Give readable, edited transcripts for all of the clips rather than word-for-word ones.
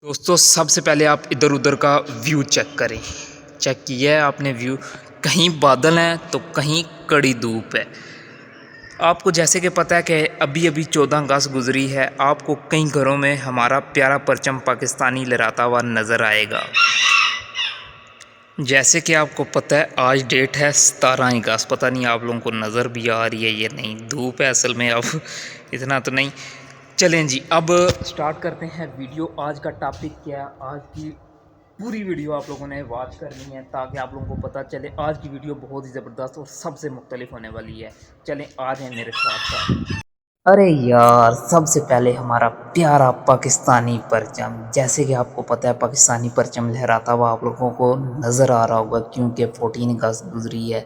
दोस्तों सबसे पहले आप इधर उधर का व्यू चेक करें। चेक किया है आपने व्यू? कहीं बादल हैं तो कहीं कड़ी धूप है। आपको जैसे कि पता है कि अभी अभी 14 अगस्त गुजरी है। आपको कई घरों में हमारा प्यारा परचम पाकिस्तानी लहराता हुआ नज़र आएगा। जैसे कि आपको पता है आज डेट है 17 अगस्त। पता नहीं आप लोगों को नज़र भी आ रही है या नहीं। धूप है असल में, अब इतना तो नहीं। चलें जी, अब स्टार्ट करते हैं वीडियो। आज का टॉपिक क्या है, आज की पूरी वीडियो आप लोगों ने वॉच करनी है ताकि आप लोगों को पता चले। आज की वीडियो बहुत ही ज़बरदस्त और सबसे मुख्तलिफ होने वाली है। चलें आ जाएं मेरे साथ। अरे यार, सबसे पहले हमारा प्यारा पाकिस्तानी परचम। जैसे कि आपको पता है पाकिस्तानी परचम लहराता हुआ आप लोगों को नज़र आ रहा होगा क्योंकि 14 अगस्त गुजरी है।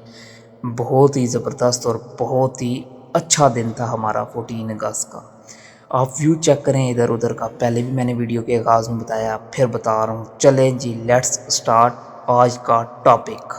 बहुत ही ज़बरदस्त और बहुत ही अच्छा दिन था हमारा 14 अगस्त का। आप व्यू चेक करें इधर उधर का। पहले भी मैंने वीडियो के आगाज़ में बताया, फिर बता रहा हूँ। चलें जी, लेट्स स्टार्ट आज का टॉपिक।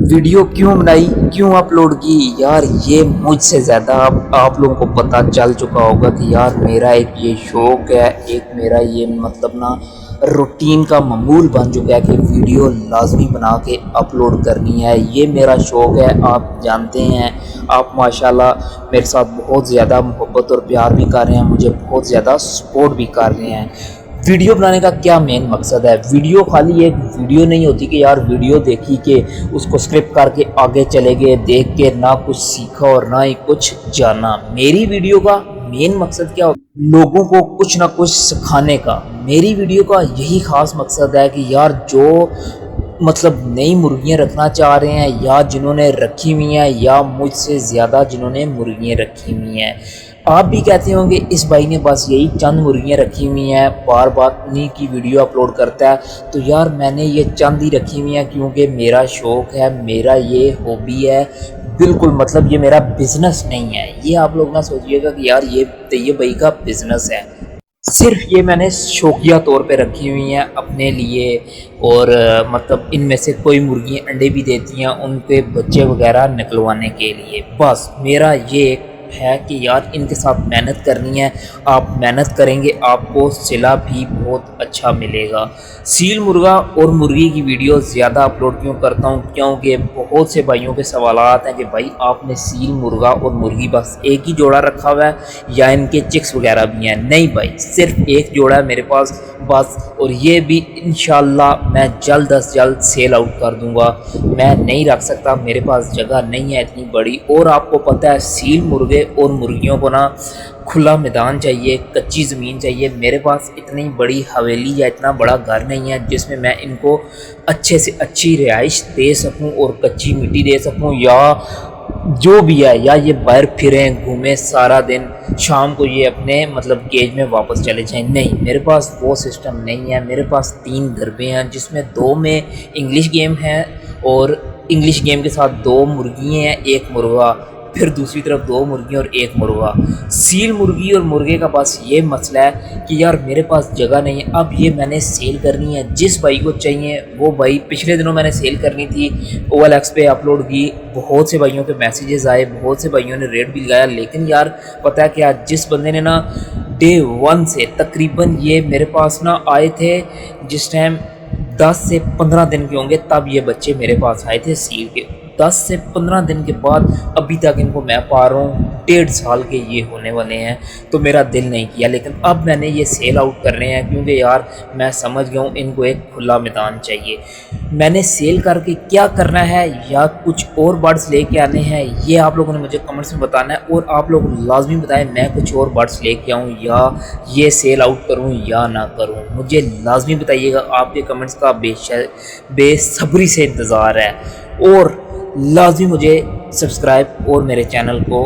वीडियो क्यों बनाई, क्यों अपलोड की यार, ये मुझसे ज़्यादा आप लोगों को पता चल चुका होगा कि यार मेरा एक ये शौक़ है, एक मेरा ये मतलब ना रूटीन का मामूल बन चुका है कि वीडियो लाजमी बना के अपलोड करनी है। ये मेरा शौक़ है, आप जानते हैं। आप माशाल्लाह मेरे साथ बहुत ज़्यादा मोहब्बत और प्यार भी कर रहे हैं, मुझे बहुत ज़्यादा सपोर्ट भी कर रहे हैं। वीडियो बनाने का क्या मेन मकसद है? वीडियो खाली एक वीडियो नहीं होती कि यार वीडियो देखी कि उसको स्क्रिप्ट करके आगे चले गए, देख के ना कुछ सीखा और ना ही कुछ जाना। मेरी वीडियो का मेन मकसद क्या हो? लोगों को कुछ ना कुछ सिखाने का। मेरी वीडियो का यही ख़ास मकसद है कि यार जो मतलब नई मुर्गियाँ रखना चाह रहे हैं या जिन्होंने रखी हुई हैं या मुझसे ज़्यादा जिन्होंने मुर्गियाँ रखी हुई हैं, आप भी कहते होंगे इस भाई ने बस यही चंद मुर्गियाँ रखी हुई हैं, बार बार उन्हीं की वीडियो अपलोड करता है। तो यार मैंने ये चंद ही रखी हुई हैं क्योंकि मेरा शौक़ है, मेरा ये हॉबी है। बिल्कुल मतलब ये मेरा बिज़नेस नहीं है। ये आप लोग ना सोचिएगा कि यार ये भाई का बिज़नेस है। सिर्फ ये मैंने शौकिया तौर पे रखी हुई हैं अपने लिए। और मतलब इनमें से कोई मुर्गियाँ अंडे भी देती हैं, उनके बच्चे वगैरह निकलवाने के लिए। बस मेरा ये है कि यार इनके साथ मेहनत करनी है। आप मेहनत करेंगे आपको सिला भी बहुत अच्छा मिलेगा। सील मुर्गा और मुर्गी की वीडियो ज़्यादा अपलोड क्यों करता हूँ? क्योंकि बहुत से भाइयों के सवालात हैं कि भाई आपने सील मुर्गा और मुर्गी बस एक ही जोड़ा रखा हुआ है या इनके चिक्स वगैरह भी हैं? नहीं भाई, सिर्फ एक जोड़ा है मेरे पास बस। और ये भी इंशाल्लाह मैं जल्द अज जल्द सेल आउट कर दूंगा। मैं नहीं रख सकता, मेरे पास जगह नहीं है इतनी बड़ी। और आपको पता है सील मुर्गे और मुर्गियों को ना खुला मैदान चाहिए, कच्ची ज़मीन चाहिए। मेरे पास इतनी बड़ी हवेली या इतना बड़ा घर नहीं है जिसमें मैं इनको अच्छे से अच्छी रिहाइश दे सकूं और कच्ची मिट्टी दे सकूं या जो भी है, या ये बाहर फिरें घूमें सारा दिन, शाम को ये अपने मतलब केज में वापस चले जाएं। नहीं, मेरे पास वो सिस्टम नहीं है। मेरे पास 3 दरबे हैं जिसमें 2 में इंग्लिश गेम है और इंग्लिश गेम के साथ 2 मुर्गियाँ हैं, 1 मुर्गा, फिर दूसरी तरफ 2 मुर्गी और 1 मुर्गा। सील मुर्गी और मुर्गे का बस ये मसला है कि यार मेरे पास जगह नहीं है। अब ये मैंने सेल करनी है। जिस भाई को चाहिए वो भाई, पिछले दिनों मैंने सेल करनी थी, OLX पे अपलोड की। बहुत से भाइयों के मैसेजेस आए, बहुत से भाइयों ने रेट भी लगाया। लेकिन यार पता है क्या, जिस बंदे ने ना डे 1 से तकरीबन ये मेरे पास ना आए थे, जिस टाइम 10 से 15 दिन के होंगे तब ये बच्चे मेरे पास आए थे सील के। 10 से 15 दिन के बाद अभी तक इनको मैं पा रहा हूँ, 1.5 साल के ये होने वाले हैं। तो मेरा दिल नहीं किया, लेकिन अब मैंने ये सेल आउट करने हैं क्योंकि यार मैं समझ गया हूँ इनको एक खुला मैदान चाहिए। मैंने सेल करके क्या करना है या कुछ और बर्ड्स लेके आने हैं, ये आप लोगों ने मुझे कमेंट्स में बताना है। और आप लोग लाजमी बताएं मैं कुछ और बर्ड्स लेके आऊँ या ये सेल आउट करूँ या ना करूँ, मुझे लाजमी बताइएगा। आपके कमेंट्स का बेसब्री से इंतज़ार है। और लाजमी मुझे सब्सक्राइब और मेरे चैनल को